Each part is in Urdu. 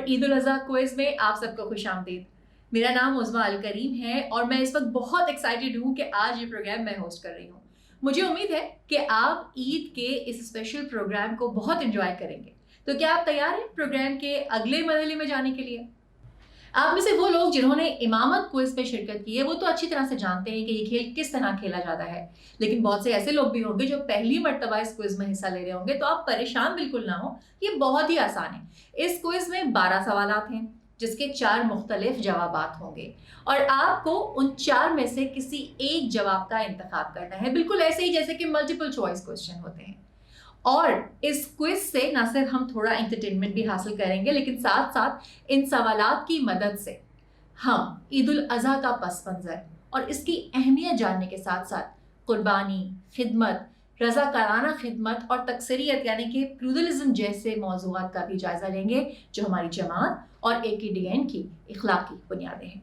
عید الاضحیٰ کوئز میں آپ سب کو خوش آمدید۔ میرا نام عظمیٰ الکریم ہے اور میں اس وقت بہت ایکسائٹیڈ ہوں کہ آج یہ پروگرام میں ہوسٹ کر رہی ہوں۔ مجھے امید ہے کہ آپ عید کے اس اسپیشل پروگرام کو بہت انجوائے کریں گے۔ تو کیا آپ تیار ہیں پروگرام کے اگلے مرحلے میں جانے کے لیے؟ آپ میں سے وہ لوگ جنہوں نے امامت کوئز پہ شرکت کی ہے وہ تو اچھی طرح سے جانتے ہیں کہ یہ کھیل کس طرح کھیلا جاتا ہے، لیکن بہت سے ایسے لوگ بھی ہوں گے جو پہلی مرتبہ اس کوئز میں حصہ لے رہے ہوں گے، تو آپ پریشان بالکل نہ ہوں، یہ بہت ہی آسان ہے۔ اس کوئز میں 12 سوالات ہیں جس کے 4 مختلف جوابات ہوں گے اور آپ کو ان 4 میں سے کسی ایک جواب کا انتخاب کرنا ہے، بالکل ایسے ہی جیسے کہ ملٹیپل چوائس کوئسچن ہوتے ہیں۔ اور اس کوئز سے نہ صرف ہم تھوڑا انٹرٹینمنٹ بھی حاصل کریں گے، لیکن ساتھ ساتھ ان سوالات کی مدد سے ہم عید الاضحیٰ کا پس منظر اور اس کی اہمیت جاننے کے ساتھ ساتھ قربانی، خدمت، رضاکارانہ خدمت اور تکثیریت یعنی کہ پلورلزم جیسے موضوعات کا بھی جائزہ لیں گے جو ہماری جماعت اور AKDN کی اخلاقی بنیادیں ہیں۔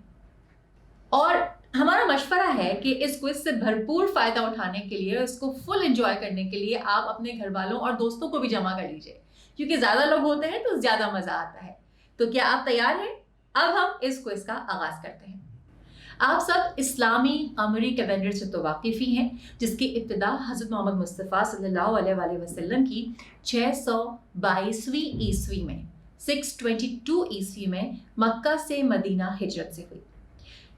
اور ہمارا مشورہ ہے کہ اس کوئز سے بھرپور فائدہ اٹھانے کے لیے، اس کو فل انجوائے کرنے کے لیے آپ اپنے گھر والوں اور دوستوں کو بھی جمع کر لیجئے، کیونکہ زیادہ لوگ ہوتے ہیں تو زیادہ مزہ آتا ہے۔ تو کیا آپ تیار ہیں؟ اب ہم اس کوئز کا آغاز کرتے ہیں۔ آپ سب اسلامی قمری کیلنڈر سے تو واقف ہی ہیں، جس کی ابتدا حضرت محمد مصطفیٰ صلی اللہ علیہ وآلہ وسلم کی 622ویں عیسوی میں 622 عیسوی میں مکہ سے مدینہ ہجرت سے ہوئی۔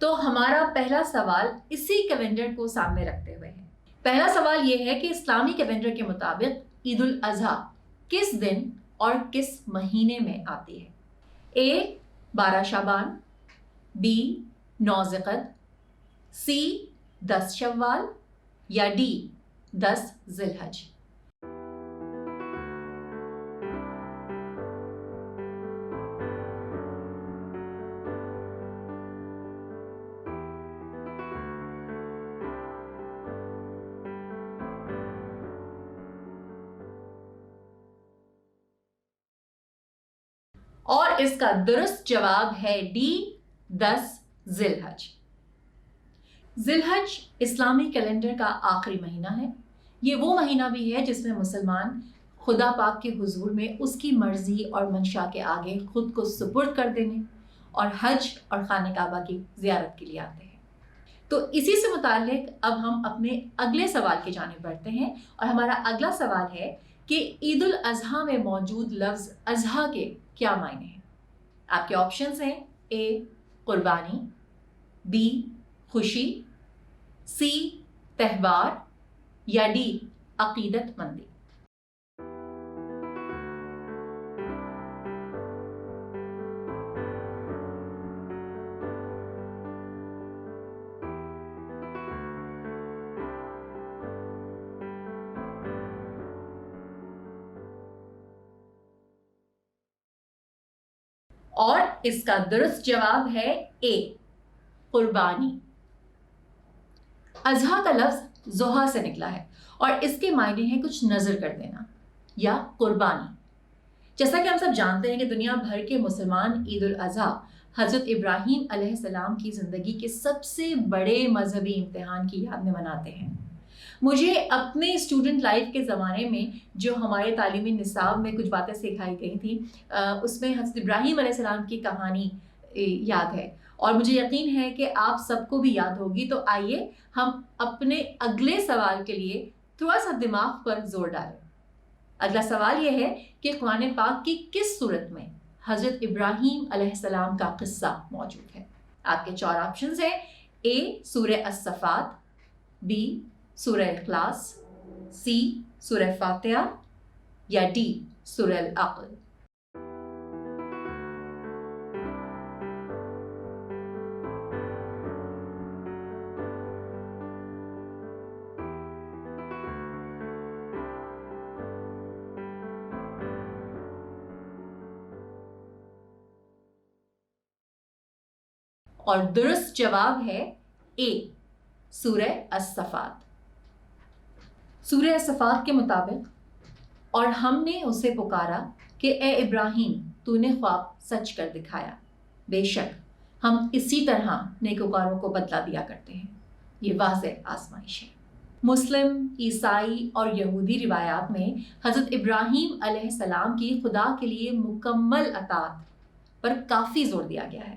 تو ہمارا پہلا سوال اسی کیلنڈر کو سامنے رکھتے ہوئے ہے۔ پہلا سوال یہ ہے کہ اسلامی کیلنڈر کے مطابق عید الاضحیٰ کس دن اور کس مہینے میں آتی ہے؟ A 12 شعبان، B 9 ذوالقعدہ، C 10 شوال یا D 10 ذی الحج۔ اور اس کا درست جواب ہے D 10 ذی الحج۔ ذی الحج اسلامی کیلنڈر کا آخری مہینہ ہے۔ یہ وہ مہینہ بھی ہے جس میں مسلمان خدا پاک کے حضور میں اس کی مرضی اور منشا کے آگے خود کو سپرد کر دینے اور حج اور خانہ کعبہ کی زیارت کے لیے آتے ہیں۔ تو اسی سے متعلق اب ہم اپنے اگلے سوال کی جانب بڑھتے ہیں، اور ہمارا اگلا سوال ہے کہ عید الاضحیٰ میں موجود لفظ اضحیٰ کے کیا معنی ہیں؟ آپ کے آپشنز ہیں A قربانی، B خوشی، C تہوار یا D عقیدت مندی۔ اور اس کا درست جواب ہے A قربانی۔ اضحیٰ کا لفظ ضحیٰ سے نکلا ہے اور اس کے معنی ہے کچھ نظر کر دینا یا قربانی۔ جیسا کہ ہم سب جانتے ہیں کہ دنیا بھر کے مسلمان عید الاضحیٰ حضرت ابراہیم علیہ السلام کی زندگی کے سب سے بڑے مذہبی امتحان کی یاد میں مناتے ہیں۔ مجھے اپنے اسٹوڈنٹ لائف کے زمانے میں جو ہمارے تعلیمی نصاب میں کچھ باتیں سکھائی گئی تھیں، اس میں حضرت ابراہیم علیہ السلام کی کہانی یاد ہے، اور مجھے یقین ہے کہ آپ سب کو بھی یاد ہوگی۔ تو آئیے ہم اپنے اگلے سوال کے لیے تھوڑا سا دماغ پر زور ڈالیں۔ اگلا سوال یہ ہے کہ قرآن پاک کی کس سورت میں حضرت ابراہیم علیہ السلام کا قصہ موجود ہے؟ آپ کے 4 آپشنز ہیں A سورہ الصفات، B سورہ اخلاص، C سورہ فاتحہ یا D سورہ العقل۔ اور درست جواب ہے A سورہ الصفات۔ سورہ الصفات کے مطابق اور ہم نے اسے پکارا کہ اے ابراہیم تو نے خواب سچ کر دکھایا، بے شک ہم اسی طرح نیکوکاروں کو بدلہ دیا کرتے ہیں۔ یہ واضح آزمائش ہے۔ مسلم، عیسائی اور یہودی روایات میں حضرت ابراہیم علیہ السلام کی خدا کے لیے مکمل اطاعت پر کافی زور دیا گیا ہے،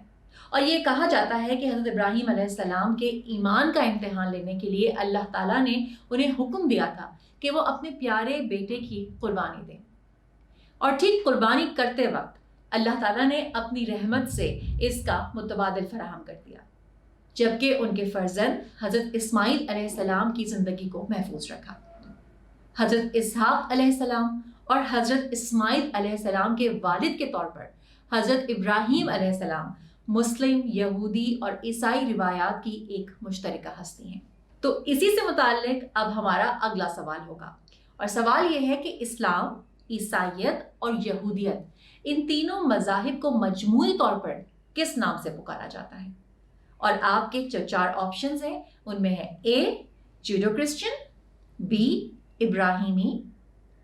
اور یہ کہا جاتا ہے کہ حضرت ابراہیم علیہ السلام کے ایمان کا امتحان لینے کے لیے اللہ تعالیٰ نے انہیں حکم دیا تھا کہ وہ اپنے پیارے بیٹے کی قربانی دیں، اور ٹھیک قربانی کرتے وقت اللہ تعالیٰ نے اپنی رحمت سے اس کا متبادل فراہم کر دیا، جبکہ ان کے فرزند حضرت اسماعیل علیہ السلام کی زندگی کو محفوظ رکھا۔ حضرت اسحاق علیہ السلام اور حضرت اسماعیل علیہ السلام کے والد کے طور پر حضرت ابراہیم علیہ السلام مسلم، یہودی اور عیسائی روایات کی ایک مشترکہ ہستی ہیں۔ تو اسی سے متعلق اب ہمارا اگلا سوال ہوگا، اور سوال یہ ہے کہ اسلام، عیسائیت اور یہودیت، ان تینوں مذاہب کو مجموعی طور پر کس نام سے پکارا جاتا ہے؟ اور آپ کے جو 4 آپشنز ہیں ان میں ہے اے جوڈو کرسچن، بی ابراہیمی،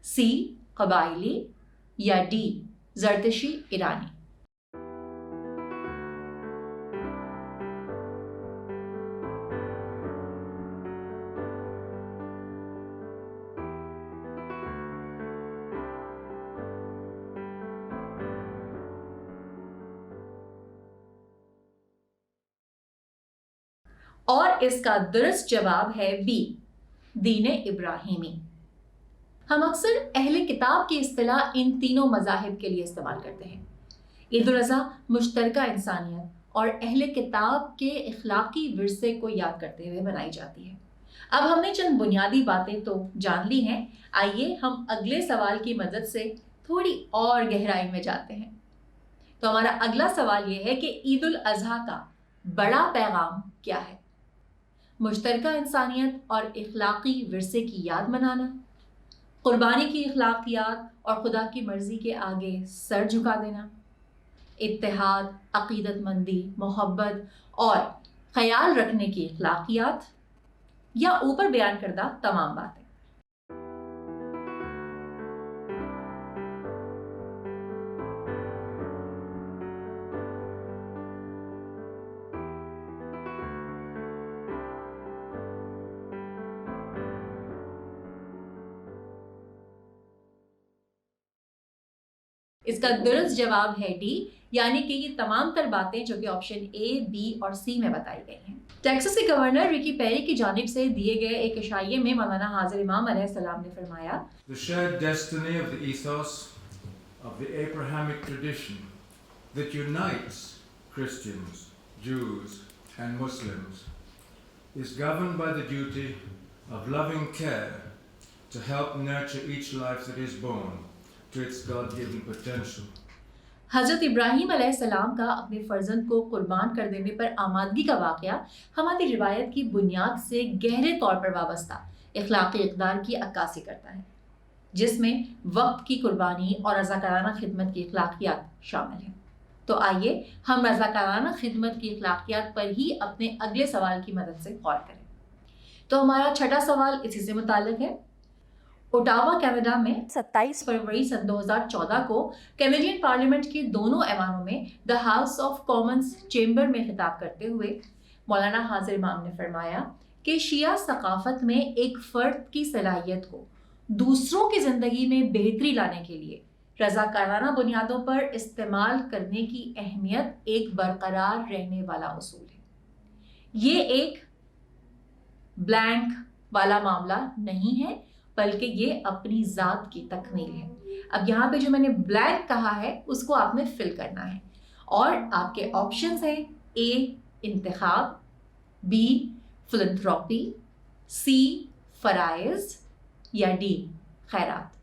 سی قبائلی، یا ڈی زرتشی ایرانی۔ اور اس کا درست جواب ہے بی دین ابراہیمی۔ ہم اکثر اہل کتاب کی اصطلاح ان تینوں مذاہب کے لیے استعمال کرتے ہیں۔ عید الاضحیٰ مشترکہ انسانیت اور اہل کتاب کے اخلاقی ورثے کو یاد کرتے ہوئے منائی جاتی ہے۔ اب ہم نے چند بنیادی باتیں تو جان لی ہیں، آئیے ہم اگلے سوال کی مدد سے تھوڑی اور گہرائی میں جاتے ہیں۔ تو ہمارا اگلا سوال یہ ہے کہ عید الاضحیٰ کا بڑا پیغام کیا ہے؟ مشترکہ انسانیت اور اخلاقی ورثے کی یاد منانا، قربانی کی اخلاقیات اور خدا کی مرضی کے آگے سر جھکا دینا، اتحاد، عقیدت مندی، محبت اور خیال رکھنے کی اخلاقیات، یا اوپر بیان کردہ تمام باتیں؟ اس کا درست جواب ہے ڈی، یعنی کہ یہ تمام تر باتیں جو کہ آپشن اے، بی اور سی میں بتائی گئی ہیں۔ ٹیکساس کے گورنر رکی پیری کی جانب سے دیے گئے ایک عشائیے میں مولانا حاضر امام علیہ السلام نے فرمایا، The shared destiny of the ethos of the Abrahamic tradition that unites Christians, Jews and Muslims is governed by the duty of loving care to help nurture each life that is born to its God-given potential. حضرت ابراہیم علیہ السلام کا اپنے فرزند کو قربان کر دینے پر آمادگی کا واقعہ ہماری روایت کی بنیاد سے گہرے طور پر وابستہ اخلاقی اقدار کی عکاسی کرتا ہے، جس میں وقت کی قربانی اور رضاکارانہ خدمت کی اخلاقیات شامل ہیں۔ تو آئیے ہم رضاکارانہ خدمت کی اخلاقیات پر ہی اپنے اگلے سوال کی مدد سے غور کریں۔ تو ہمارا چھٹا سوال اسی سے متعلق ہے۔ اوٹاوا کینیڈا میں 27 فروری سن 2014 کو کینیڈین پارلیمنٹ کے دونوں ایوانوں میں the house of Commons chamber میں خطاب کرتے ہوئے مولانا حاضر امام نے فرمایا کہ شیعہ ثقافت میں ایک فرد کی صلاحیت کو دوسروں کی زندگی میں بہتری لانے کے لیے رضاکارانہ بنیادوں پر استعمال کرنے کی اہمیت ایک برقرار رہنے والا اصول ہے۔ یہ ایک بلینک والا معاملہ نہیں ہے، بلکہ یہ اپنی ذات کی تکمیل ہے۔ اب یہاں پہ جو میں نے بلینک کہا ہے اس کو آپ نے فل کرنا ہے، اور آپ کے آپشنز ہیں اے انتخاب، بی فلنتھروپی، سی فرائض، یا ڈی خیرات۔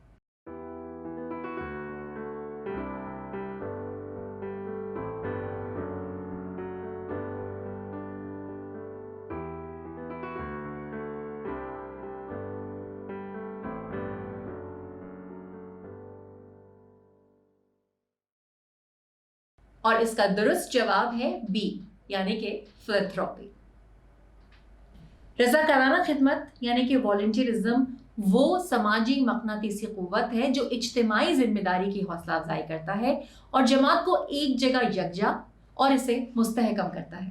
اور اس کا درست جواب ہے بی، یعنی کہ فلنتھروپی۔ رضاکارانہ خدمت یعنی کہ والنٹیرزم وہ سماجی مقناطیسی قوت ہے جو اجتماعی ذمہ داری کی حوصلہ افزائی کرتا ہے اور جماعت کو ایک جگہ یکجا اور اسے مستحکم کرتا ہے۔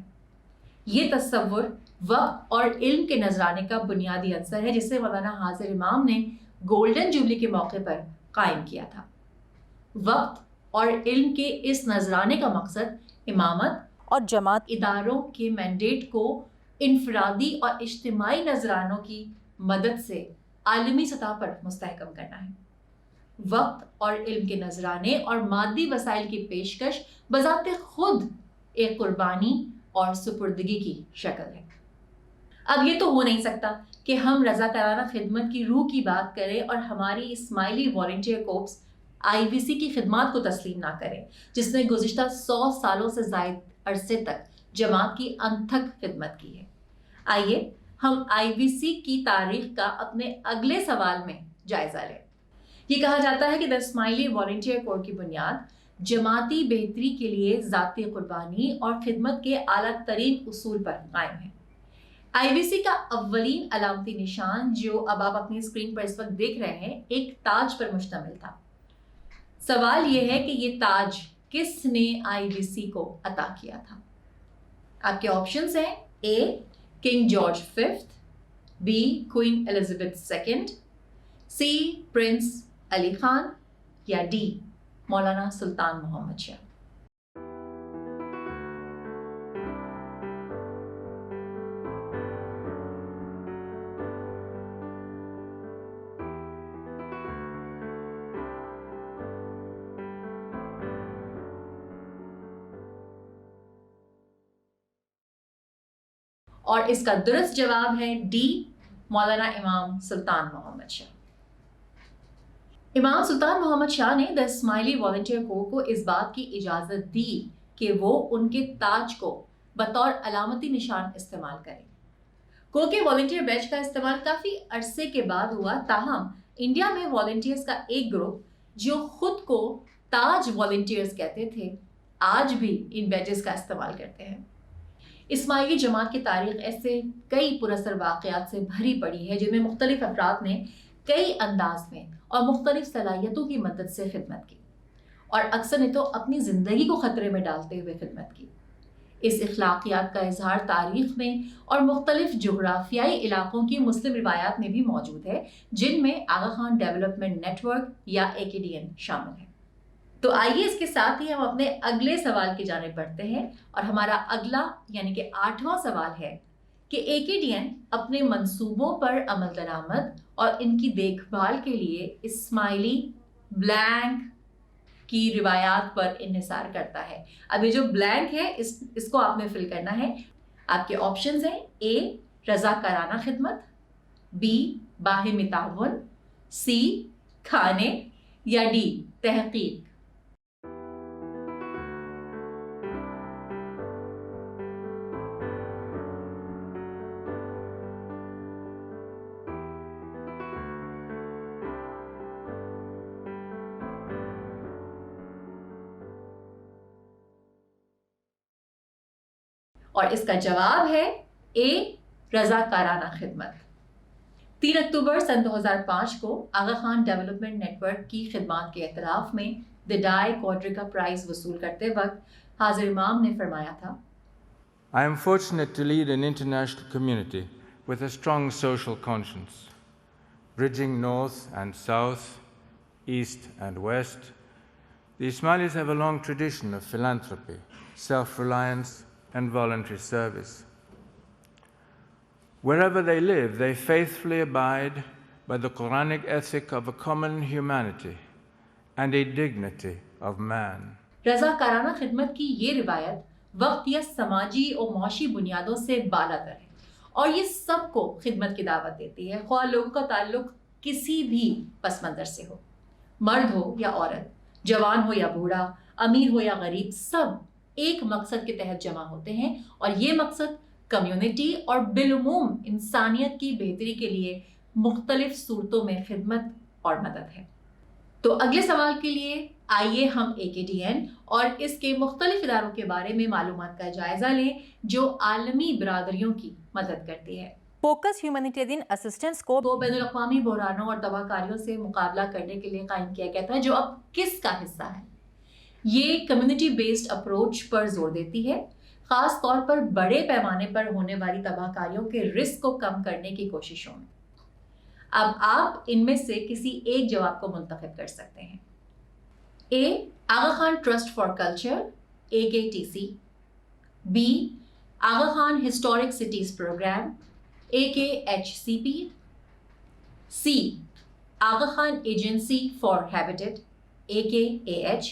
یہ تصور وقت اور علم کے نذرانے کا بنیادی عنصر ہے جسے مولانا حاضر امام نے گولڈن جوبلی کے موقع پر قائم کیا تھا۔ وقت اور علم کے اس نذرانے کا مقصد امامت اور جماعت اداروں کے مینڈیٹ کو انفرادی اور اجتماعی نذرانوں کی مدد سے عالمی سطح پر مستحکم کرنا ہے۔ وقت اور علم کے نذرانے اور مادی وسائل کی پیشکش بذات خود ایک قربانی اور سپردگی کی شکل ہے۔ اب یہ تو ہو نہیں سکتا کہ ہم رضاکارانہ خدمت کی روح کی بات کریں اور ہماری اسماعیلی والنٹیئر کوپس IVC کی خدمات کو تسلیم نہ کریں، جس نے گزشتہ 100 سالوں سے زائد عرصے تک جماعت کی انتھک خدمت کی ہے۔ آئیے ہم IVC کی تاریخ کا اپنے اگلے سوال میں جائزہ لیں۔ یہ کہا جاتا ہے کہ دی اسماعیلی والنٹیئر کور کی بنیاد جماعتی بہتری کے لیے ذاتی قربانی اور خدمت کے اعلیٰ ترین اصول پر قائم ہے۔ IVC کا اولین علامتی نشان، جو اب آپ اپنی اسکرین پر اس وقت دیکھ رہے ہیں، ایک تاج پر مشتمل تھا۔ سوال یہ ہے کہ یہ تاج کس نے IVC کو عطا کیا تھا؟ آپ کے آپشنز ہیں A king George fifth, B queen Elizabeth second, C prince Ali Khan, یا D مولانا سلطان محمد شاہ۔ اور اس کا درست جواب ہے D مولانا امام سلطان محمد شاہ۔ امام سلطان محمد شاہ نے دی اسماعیلی والنٹیئر کور کو اس بات کی اجازت دی کہ وہ ان کے تاج کو بطور علامتی نشان استعمال کریں۔ کور کے والنٹیئر بیج کا استعمال کافی عرصے کے بعد ہوا، تاہم انڈیا میں والنٹیئرز کا ایک گروپ جو خود کو تاج والنٹیئرز کہتے تھے، آج بھی ان بیجز کا استعمال کرتے ہیں۔ اسماعیلی جماعت کی تاریخ ایسے کئی پراثر واقعات سے بھری پڑی ہے جن میں مختلف افراد نے کئی انداز میں اور مختلف صلاحیتوں کی مدد سے خدمت کی، اور اکثر نے تو اپنی زندگی کو خطرے میں ڈالتے ہوئے خدمت کی۔ اس اخلاقیات کا اظہار تاریخ میں اور مختلف جغرافیائی علاقوں کی مسلم روایات میں بھی موجود ہے، جن میں آغا خان ڈیولپمنٹ نیٹ ورک یا AKDN شامل ہے۔ تو آئیے اس کے ساتھ ہی ہم اپنے اگلے سوال کی جانب بڑھتے ہیں، اور ہمارا اگلا یعنی کہ 8واں سوال ہے کہ AKDN اپنے منصوبوں پر عمل درآمد اور ان کی دیکھ بھال کے لیے اسماعیلی بلینک کی روایات پر انحصار کرتا ہے۔ اب یہ جو بلینک ہے اس کو آپ نے فل کرنا ہے۔ آپ کے آپشنز ہیں A رضاکارانہ خدمت، B باہمی تعاون، C کھانے، یا D تحقیق۔ اور اس کا جواب ہے A رضاکارانہ خدمت۔ 3 اکتوبر سن 2005 کو آغا خان ڈیولپمنٹ نیٹ ورک کی خدمات کے اعتراف میں دی ڈائی کوڈریکا پرائز وصول کرتے وقت حاضر امام نے فرمایا تھا، I am fortunate to lead an international community with a strong social conscience, bridging north and south, east and west. The Ismailis have a long tradition of philanthropy, self-reliance, and voluntary service. Wherever they live, they faithfully abide by the Quranic ethic of a common humanity and a dignity of man. رضاکارانہ خدمت کی یہ روایت وقت یا سماجی اور معاشی بنیادوں سے بالاتر ہے، اور یہ سب کو خدمت کی دعوت دیتی ہے، خواہ لوگوں کا تعلق کسی بھی پس منظر سے ہو، مرد ہو یا عورت، جوان ہو یا بوڑھا، امیر ہو یا غریب، سب ایک مقصد کے تحت جمع ہوتے ہیں، اور یہ مقصد کمیونٹی اور بالعموم انسانیت کی بہتری کے لیے مختلف صورتوں میں خدمت اور مدد ہے۔ تو اگلے سوال کے لیے آئیے ہم AKDN اور اس کے مختلف اداروں کے بارے میں معلومات کا جائزہ لیں جو عالمی برادریوں کی مدد کرتی ہے۔ فوکس ہیومینیٹیرین اسسٹنس کو بین الاقوامی بحرانوں اور تباہ کاریوں سے مقابلہ کرنے کے لیے قائم کیا گیا تھا، جو اب کس کا حصہ ہے؟ یہ کمیونٹی بیسڈ اپروچ پر زور دیتی ہے، خاص طور پر بڑے پیمانے پر ہونے والی تباہ کاریوں کے رسک کو کم کرنے کی کوششوں میں۔ اب آپ ان میں سے کسی ایک جواب کو منتخب کر سکتے ہیں۔ A. Aga Khan Trust for Culture, AKTC. B. Aga Khan Historic Cities Program, AKHCP. C. Aga Khan Agency for Habitat, AKAH.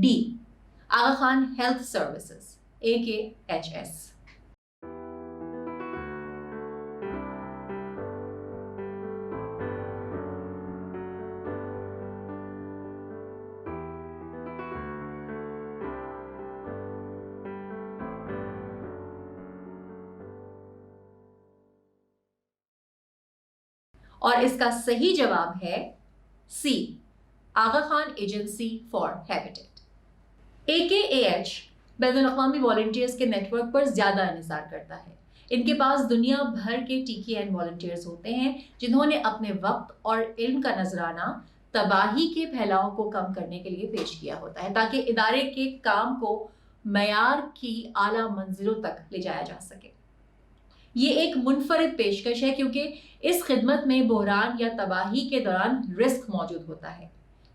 D. Aga Khan Health Services, AKHS. اور اس کا صحیح جواب ہے سی. Aga Khan agency for habitat. AKAH بین الاقوامی والنٹیئرز کے نیٹ ورک پر زیادہ انحصار کرتا ہے. ان کے پاس دنیا بھر کے TKN والنٹیئرز ہوتے ہیں جنہوں نے اپنے وقت اور علم کا نذرانہ تباہی کے پھیلاؤ کو کم کرنے کے لیے پیش کیا ہوتا ہے تاکہ ادارے کے کام کو معیار کی اعلیٰ منزلوں تک لے جایا جا سکے. یہ ایک منفرد پیشکش ہے کیونکہ اس خدمت میں بحران یا تباہی کے دوران رسک موجود ہوتا ہے.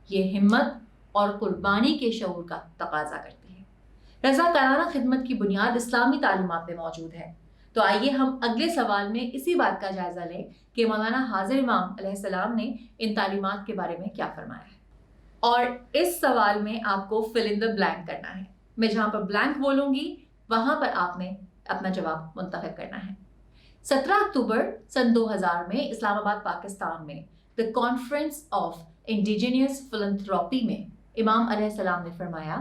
یہ ہمت اور قربانی کے شعور کا تقاضا کرتی ہے. رضاکارانہ خدمت کی بنیاد اسلامی تعلیمات میں موجود ہے. تو آئیے ہم اگلے سوال میں اسی بات کا جائزہ لیں کہ مولانا حاضر امام علیہ السلام نے ان تعلیمات کے بارے میں کیا فرمایا ہے. اور اس سوال میں آپ کو فل ان دا بلینک کرنا ہے. میں جہاں پر بلینک بولوں گی وہاں پر آپ نے اپنا جواب منتخب کرنا ہے. 17 اکتوبر سن 2000 میں اسلام آباد پاکستان میں دی کانفرنس آف انڈیجینئس فلنتھراپی میں امام علیہ السلام نے فرمایا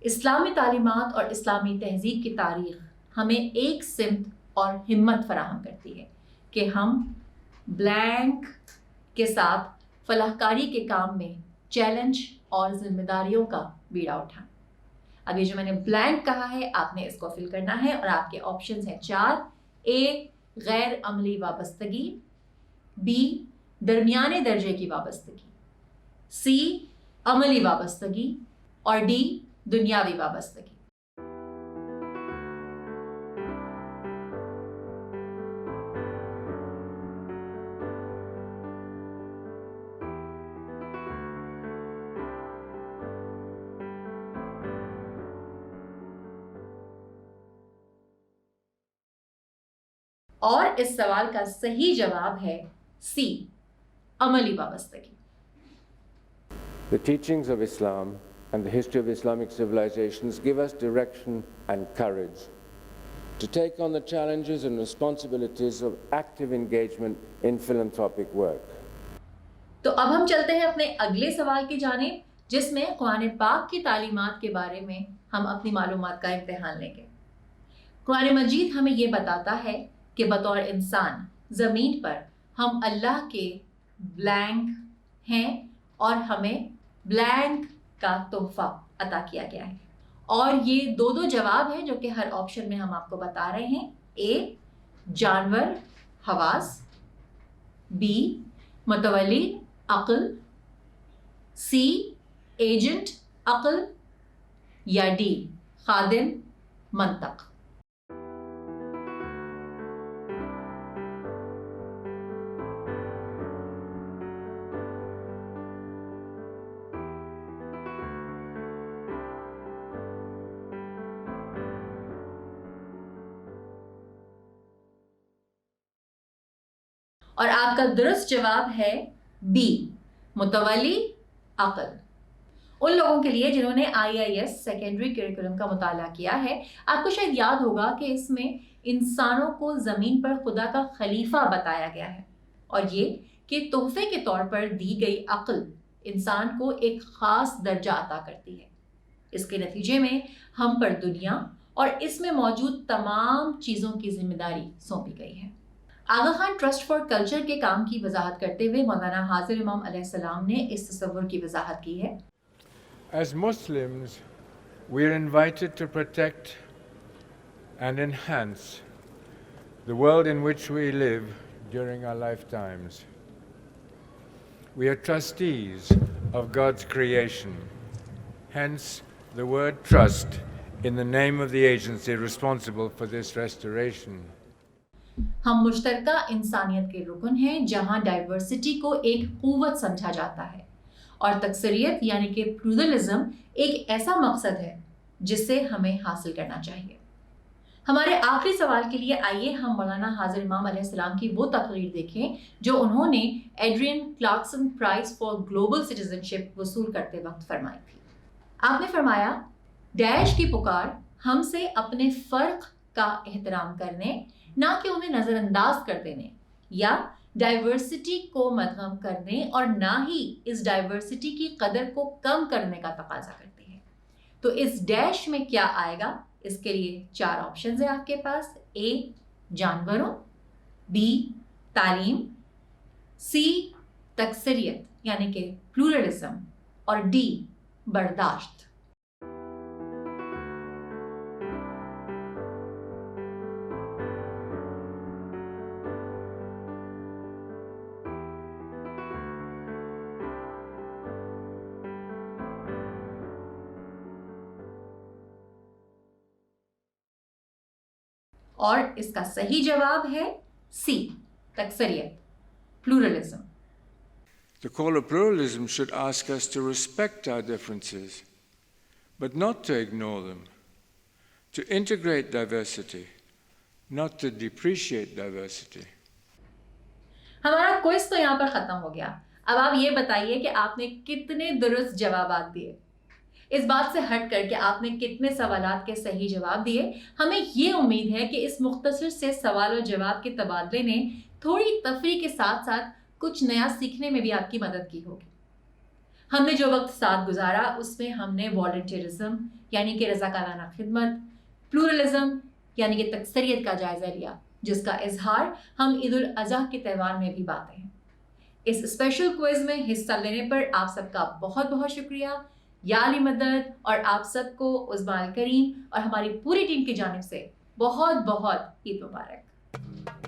اسلامی تعلیمات اور اسلامی تہذیب کی تاریخ ہمیں ایک سمت اور ہمت فراہم کرتی ہے کہ ہم بلینک کے ساتھ فلاح کاری کے کام میں چیلنج اور ذمہ داریوں کا بیڑا اٹھائیں. اب یہ جو میں نے بلینک کہا ہے آپ نے اس کو فل کرنا ہے اور آپ کے آپشنز ہیں 4. A. غیر عملی وابستگی. B. درمیانے درجے کی وابستگی. C. عملی وابستگی. اور D. دنیاوی وابستگی. اور اس سوال کا صحیح جواب ہے سی. عملی وابستگی. The teachings of Islam and the history of Islamic civilizations give us direction and courage to take on the challenges and responsibilities of active engagement in philanthropic work. تو اب ہم چلتے ہیں اپنے اگلے سوال کی جانب جس میں قرآن پاک کی تعلیمات کے بارے میں ہم اپنی معلومات کا امتحان لیں گے. قرآن مجید ہمیں یہ بتاتا ہے کہ بطور انسان زمین پر ہم اللہ کے بلینک ہیں اور ہمیں بلینک کا تحفہ عطا کیا گیا ہے. اور یہ دو جواب ہیں جو کہ ہر آپشن میں ہم آپ کو بتا رہے ہیں. A. جانور حواس. B. متولی عقل. C. ایجنٹ عقل. یا D. خادم منطق. اور آپ کا درست جواب ہے B. متولی عقل. ان لوگوں کے لیے جنہوں نے IIS سیکنڈری کریکولم کا مطالعہ کیا ہے آپ کو شاید یاد ہوگا کہ اس میں انسانوں کو زمین پر خدا کا خلیفہ بتایا گیا ہے اور یہ کہ تحفے کے طور پر دی گئی عقل انسان کو ایک خاص درجہ عطا کرتی ہے. اس کے نتیجے میں ہم پر دنیا اور اس میں موجود تمام چیزوں کی ذمہ داری سونپی گئی ہے. آغا خان ٹرسٹ فار کلچر کے کام کی وضاحت کرتے ہوئے مولانا حاضر امام علیہ السلام نے اس تصور کی وضاحت کی ہے. As Muslims, we are invited to protect and enhance the world in which we live during our lifetimes. We are trustees of God's creation. Hence, the word trust in the name of the agency responsible for this restoration. ہم مشترکہ انسانیت کے رکن ہیں جہاں ڈائیورسٹی کو ایک قوت سمجھا جاتا ہے اور تکثریت یعنی کہ پلورلزم ایک ایسا مقصد ہے جس سے ہمیں حاصل کرنا چاہیے. ہمارے آخری سوال کے لیے آئیے ہم مولانا حاضر امام علیہ السلام کی وہ تقریر دیکھیں جو انہوں نے Adrienne Clarkson prize for global citizenship وصول کرتے وقت فرمائی تھی. آپ نے فرمایا، ڈیش کی پکار ہم سے اپنے فرق کا احترام کرنے، نہ کہ انہیں نظر انداز کر دینے یا ڈائیورسٹی کو مدغم کرنے اور نہ ہی اس ڈائیورسٹی کی قدر کو کم کرنے کا تقاضا کرتی ہے. تو اس ڈیش میں کیا آئے گا؟ اس کے لیے 4 آپشنز ہیں آپ کے پاس. اے جانوروں، بی تعلیم، سی تکثریت یعنی کہ پلورلزم، اور ڈی برداشت. اور اس کا صحیح جواب ہے سی تکثریت، pluralism. The call of pluralism should ask us to respect our differences, but not to ignore them, to integrate diversity, not to depreciate diversity. ہمارا کوئز تو یہاں پر ختم ہو گیا. اب آپ یہ بتائیے کہ آپ نے کتنے درست جوابات دیے. اس بات سے ہٹ کر کے آپ نے کتنے سوالات کے صحیح جواب دیے. ہمیں یہ امید ہے کہ اس مختصر سے سوال و جواب کے تبادلے نے تھوڑی تفریح کے ساتھ ساتھ کچھ نیا سیکھنے میں بھی آپ کی مدد کی ہوگی. ہم نے جو وقت ساتھ گزارا اس میں ہم نے والنٹیرزم یعنی کہ رضاکارانہ خدمت، پلورلزم یعنی کہ تکثریت کا جائزہ لیا، جس کا اظہار ہم عید الاضحیٰ کے تہوار میں بھی پاتے ہیں. اس اسپیشل کوئز میں حصہ لینے پر آپ سب کا بہت بہت شکریہ. یا علی مدد. اور آپ سب کو عظمیٰ الکریم اور ہماری پوری ٹیم کی جانب سے بہت بہت عید مبارک.